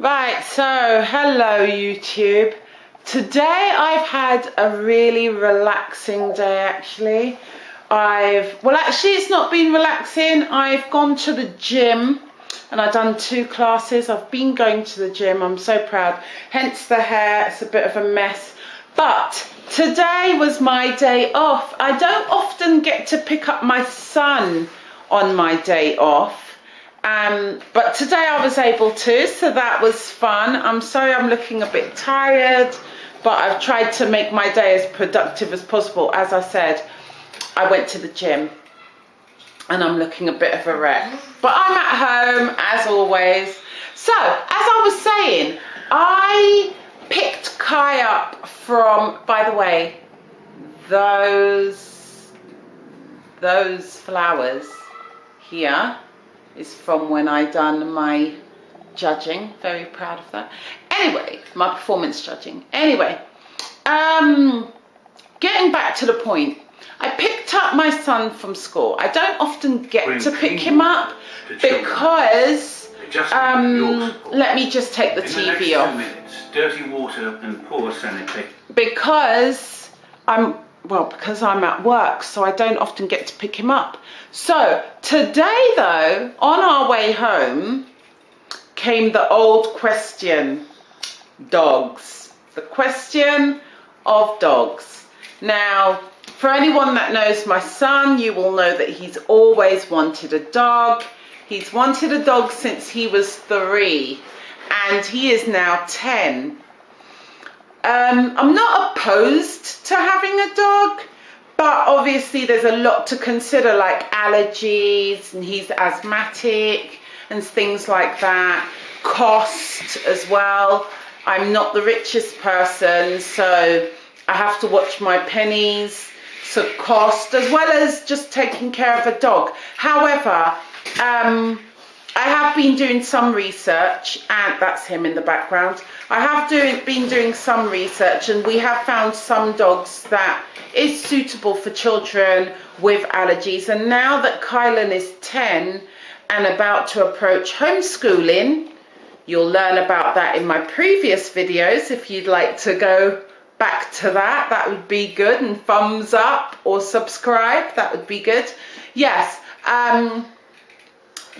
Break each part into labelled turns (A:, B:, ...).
A: Right, so hello YouTube. Today I've had a really relaxing day actually. Actually it's not been relaxing. I've gone to the gym and I've done 2 classes. I've been going to the gym. I'm so proud. Hence the hair, it's a bit of a mess. But today was my day off. I don't often get to pick up my son on my day off. But today I was able to, so that was fun. I'm sorry I'm looking a bit tired, but I've tried to make my day as productive as possible. As I said, I went to the gym and I'm looking a bit of a wreck, but I'm at home as always. So, as I was saying, I picked Kai up from, by the way, those flowers here is from when I done my judging. Very proud of that. Anyway, my performance judging. Anyway, getting back to the point. I picked up my son from school. I don't often get to pick him up because, let me just take the TV off.
B: Dirty water and poor sanity.
A: Because I'm at work, so I don't often get to pick him up. So today though, on our way home, came the old question, dogs. The question of dogs. Now, for anyone that knows my son, you will know that he's always wanted a dog. He's wanted a dog since he was 3, and he is now 10. I'm not opposed to having a dog, but obviously there's a lot to consider, like allergies, and he's asthmatic and things like that. Cost as well. I'm not the richest person, so I have to watch my pennies. So cost, as well as just taking care of a dog. However, I have been doing some research, and that's him in the background. I have been doing some research, and we have found some dogs that is suitable for children with allergies. And now that Kylan is 10 and about to approach homeschooling, you'll learn about that in my previous videos. If you'd like to go back to that, that would be good. And thumbs up or subscribe, that would be good. Yes.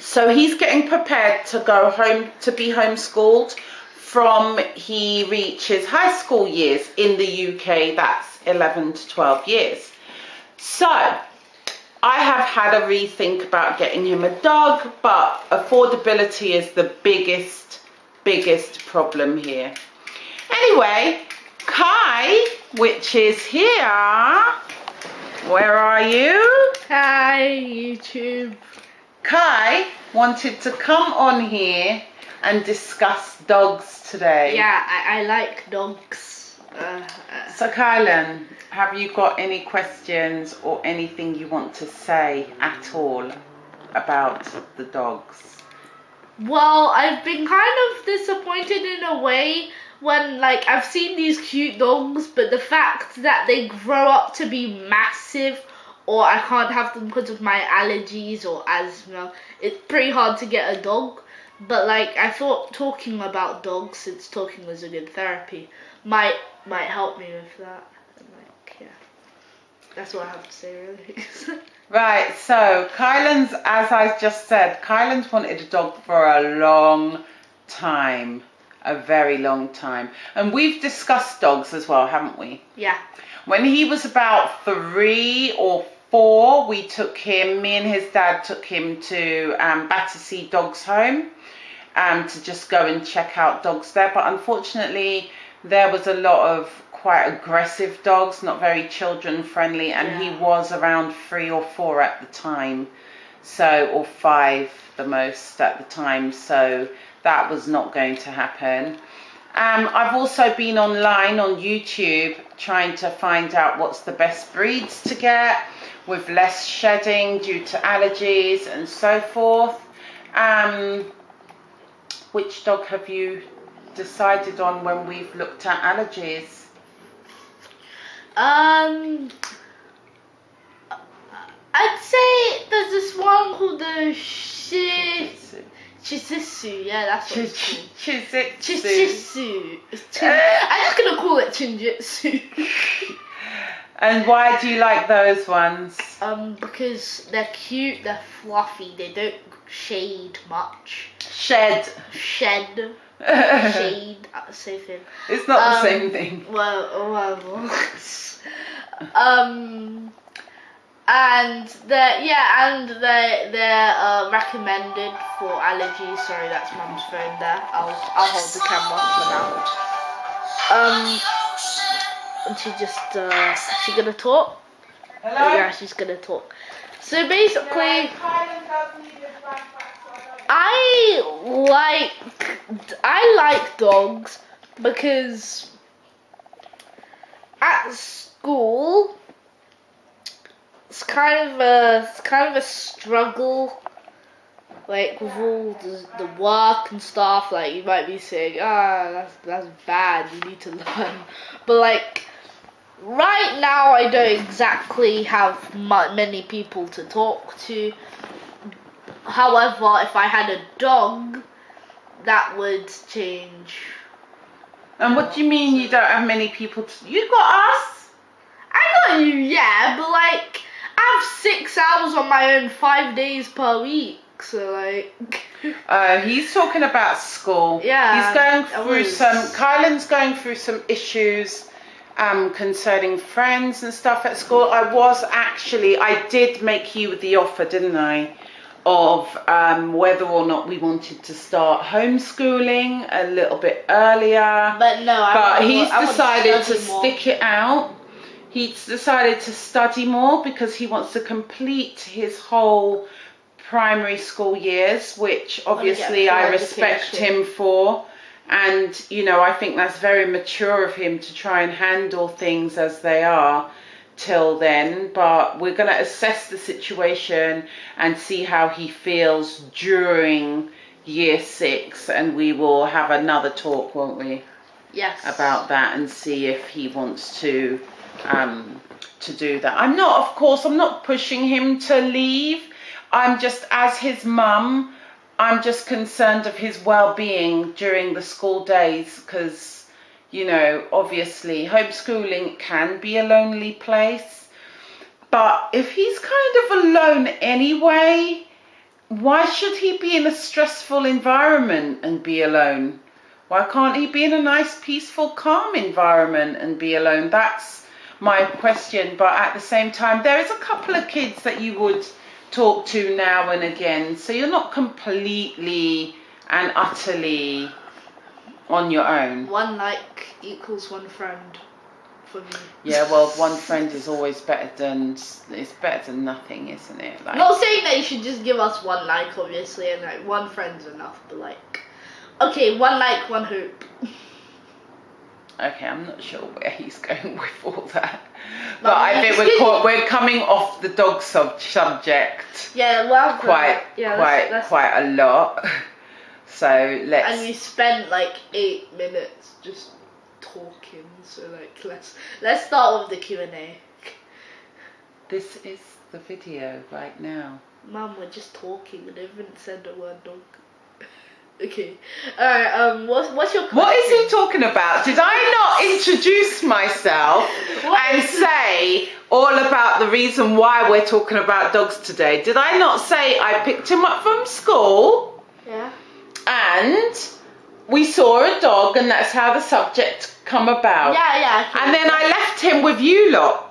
A: So he's getting prepared to go home, to be homeschooled from he reaches high school years in the UK. That's 11 to 12 years. So I have had a rethink about getting him a dog, but affordability is the biggest problem here. Anyway, Kai, which is here. Where are you?
C: Hi, YouTube.
A: Kai wanted to come on here and discuss dogs today.
C: Yeah, I like dogs.
A: So Kylan, have you got any questions or anything you want to say at all about the dogs?
C: Well, I've been kind of disappointed in a way when, like, I've seen these cute dogs, but the fact that they grow up to be massive, or I can't have them because of my allergies or asthma, it's pretty hard to get a dog. But, like, I thought talking about dogs, since talking was a good therapy, might help me with that. And, like, yeah, that's what I have to say, really.
A: Right, so Kylan's, as I just said, Kylan's wanted a dog for a long time. A very long time. And we've discussed dogs as well, haven't we?
C: Yeah.
A: When he was about 3 or 4, me and his dad took him to Battersea Dogs Home to just go and check out dogs there. But unfortunately, there was a lot of quite aggressive dogs, not very children friendly, and he was around 3 or 4 at the time, so, or 5 the most at the time, so that was not going to happen. I've also been online on YouTube trying to find out what's the best breeds to get with less shedding due to allergies and so forth. Which dog have you decided on when we've looked at allergies?
C: I'd say there's this one called the Chishisu, yeah, that's what it's called.
A: Chizitsu.
C: Chishisu. I'm just gonna call it Chinjitsu.
A: And why do you like those ones?
C: Because they're cute, they're fluffy, they don't shade much.
A: Shade.
C: Shade, same thing.
A: It's not the same thing.
C: Well. And they're recommended for allergies. Sorry, that's Mum's phone there. I'll hold the camera for now. And she just is she gonna talk?
A: Hello?
C: Oh, yeah, she's gonna talk. So basically, I like dogs because at school it's kind of a struggle, like with all the work and stuff. Like you might be saying, that's bad, you need to learn, but like right now I don't exactly have many people to talk to. However, if I had a dog, that would change.
A: And what do you mean you don't have many people to... You got us?
C: I got you, yeah, but like I have 6 hours on my own 5 days per week, so like...
A: He's talking about school.
C: Yeah,
A: He's going through Kylan's going through some issues concerning friends and stuff at school. I did make you the offer, didn't I? Of whether or not we wanted to start homeschooling a little bit earlier.
C: But no,
A: he's decided to
C: more.
A: stick it out. He's decided to study more because he wants to complete his whole primary school years, which obviously I respect him for. And, you know, I think that's very mature of him to try and handle things as they are till then. But we're going to assess the situation and see how he feels during year 6. And we will have another talk, won't we?
C: Yes.
A: About that and see if he wants to do that. I'm not pushing him to leave. I'm just, as his mum, I'm just concerned of his well-being during the school days because, you know, obviously homeschooling can be a lonely place. But if he's kind of alone anyway, why should he be in a stressful environment and be alone? Why can't he be in a nice, peaceful, calm environment and be alone? That's my question. But at the same time, there is a couple of kids that you would talk to now and again, so you're not completely and utterly on your own.
C: One like equals one friend for me.
A: Yeah, well, one friend is always better than nothing, isn't it? Like,
C: Not saying that you should just give us one like, obviously, and like one friend's enough, but like, okay, one like, one hope.
A: Okay, I'm not sure where he's going with all that. But I think we're coming off the dog subject.
C: Yeah, well,
A: quite a lot. So let's.
C: And we spent like 8 minutes just talking. So like let's start with the Q&A.
A: This is the video right now.
C: Mum, we're just talking. We didn't said the word dog. Okay. Alright, what's your question?
A: What is he talking about? Did I not introduce myself and say all about the reason why we're talking about dogs today? Did I not say I picked him up from school?
C: Yeah.
A: And we saw a dog and that's how the subject come about.
C: Yeah.
A: And then I left him with you lot.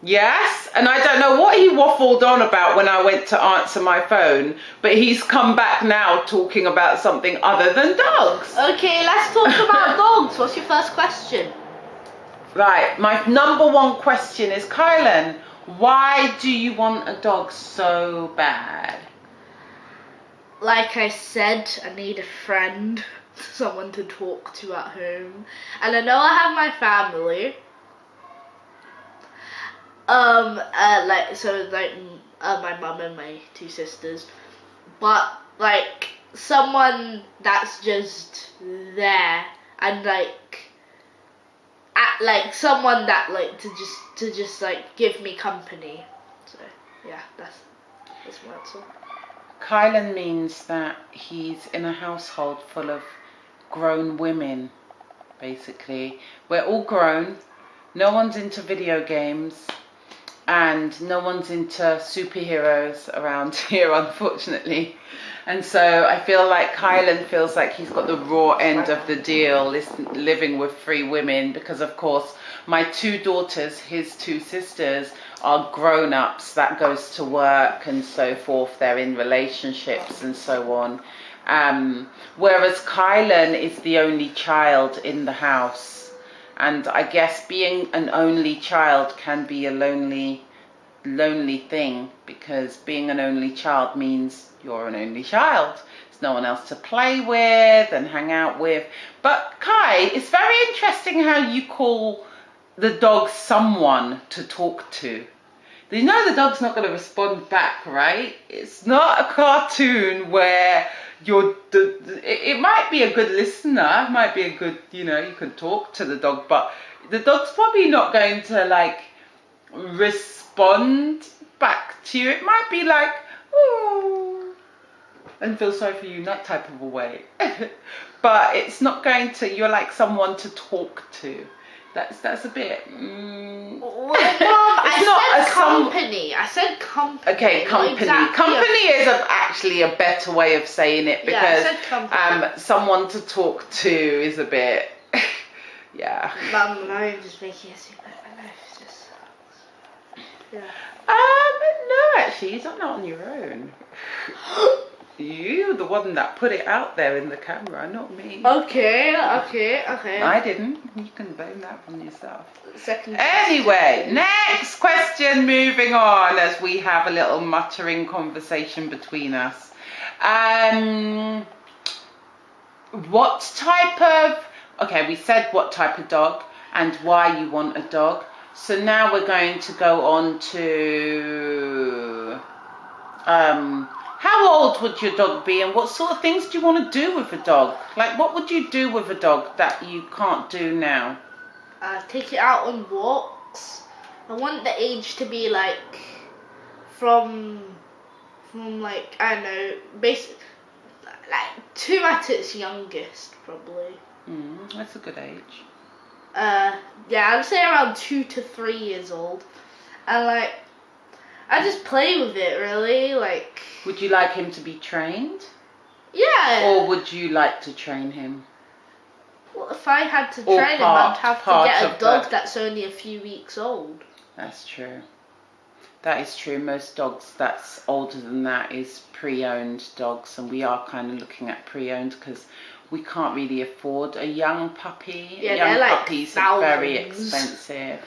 A: Yes, and I don't know what he waffled on about when I went to answer my phone, but he's come back now talking about something other than dogs.
C: Okay, let's talk about dogs. What's your first question?
A: Right, my number one question is, Kylan, why do you want a dog so bad?
C: Like I said, I need a friend, someone to talk to at home. And I know I have my family. My mum and my 2 sisters, but like someone that's just there and someone that like to just like give me company. So yeah, that's my answer.
A: Kylan means that he's in a household full of grown women, basically. We're all grown. No one's into video games. And no one's into superheroes around here, unfortunately. And so I feel like Kylan feels like he's got the raw end of the deal, living with 3 women, because of course my 2 daughters, his 2 sisters, are grown-ups that goes to work and so forth. They're in relationships and so on. Whereas Kylan is the only child in the house. And I guess being an only child can be a lonely thing, because being an only child means you're an only child. There's no one else to play with and hang out with. But Kai, it's very interesting how you call the dog someone to talk to. You know the dog's not going to respond back, right? It's not a cartoon where it might be a good listener, might be a good, you can talk to the dog, but the dog's probably not going to like respond back to you. It might be like, oh, and feel sorry for you, that type of a way. But it's not going to, you're like someone to talk to. That's a bit.
C: Well, I said company. I said company.
A: Okay, company.
C: Exactly.
A: Company is actually a better way of saying it, because
C: I said company.
A: Someone to talk to is a bit. Yeah.
C: Mum, now you're just making a soup out of my nose. Just. Yeah.
A: No, actually, you don't know on your own. You're the one that put it out there in the camera, not me.
C: Okay.
A: I didn't. You can blame that on yourself.
C: Second.
A: Anyway, next question, moving on as we have a little muttering conversation between us. What type of... Okay, we said what type of dog and why you want a dog. So now we're going to go on to... how old would your dog be, and what sort of things do you want to do with a dog? Like, what would you do with a dog that you can't do now?
C: Take it out on walks. I want the age to be like from like, I don't know, like 2 at its youngest, probably.
A: That's a good age.
C: Yeah, I'd say around 2 to 3 years old, and like I just play with it, really. Like,
A: would you like him to be trained?
C: Yeah.
A: Or would you like to train him?
C: Well, if I had to train him, I'd have to get a dog that's only a few weeks old.
A: That's true. That is true. Most dogs that's older than that is pre-owned dogs, and we are kind of looking at pre-owned because we can't really afford a young puppy.
C: Yeah,
A: young
C: they're
A: puppies
C: like
A: are very
C: thousands.
A: expensive,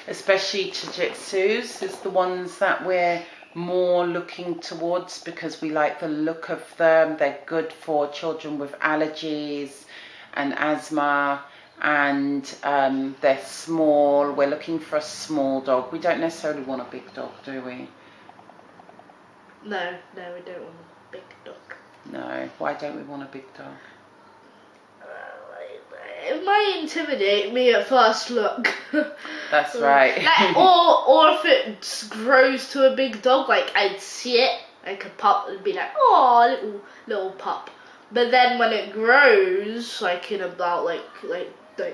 A: especially Shih-Tzus is the ones that we're more looking towards because we like the look of them. They're good for children with allergies and asthma, and they're small. We're looking for a small dog. We don't necessarily want a big dog, do we?
C: No, we don't want a big dog.
A: No, why don't we want a big dog?
C: It might intimidate me at first look.
A: That's right.
C: Like, or if it grows to a big dog, like I'd see it like a pup and be like, oh, little pup. But then when it grows, like in about like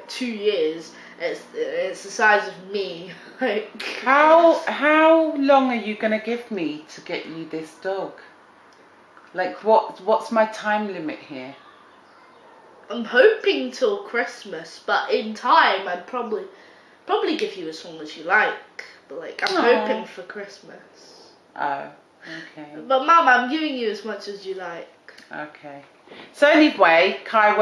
C: 2 years, it's the size of me. Like,
A: how long are you gonna give me to get you this dog? Like, what's my time limit here?
C: I'm hoping till Christmas, but in time I'd probably give you as long as you like. But like, I'm hoping for Christmas.
A: Oh, okay.
C: But Mum, I'm giving you as much as you like.
A: Okay. So anyway, Kai,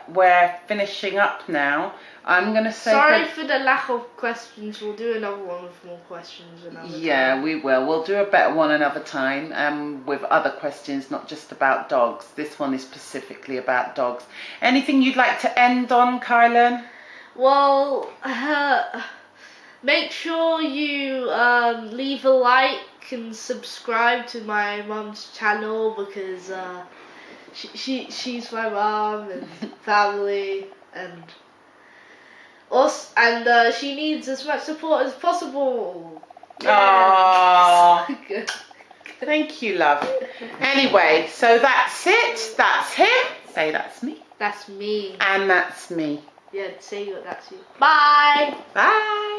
A: we're finishing up now. I'm gonna say.
C: Sorry for the lack of questions. We'll do another one with more questions another time.
A: Yeah, we will. We'll do a better one another time, with other questions, not just about dogs. This one is specifically about dogs. Anything you'd like to end on, Kylan?
C: Well, make sure you leave a like and subscribe to my mum's channel because she's my mum and family, and us, and she needs as much support as possible.
A: Aww. Thank you, love. Anyway, so that's it. That's him. Say that's me.
C: That's me.
A: And that's me.
C: Yeah, say that's you. Bye.
A: Bye.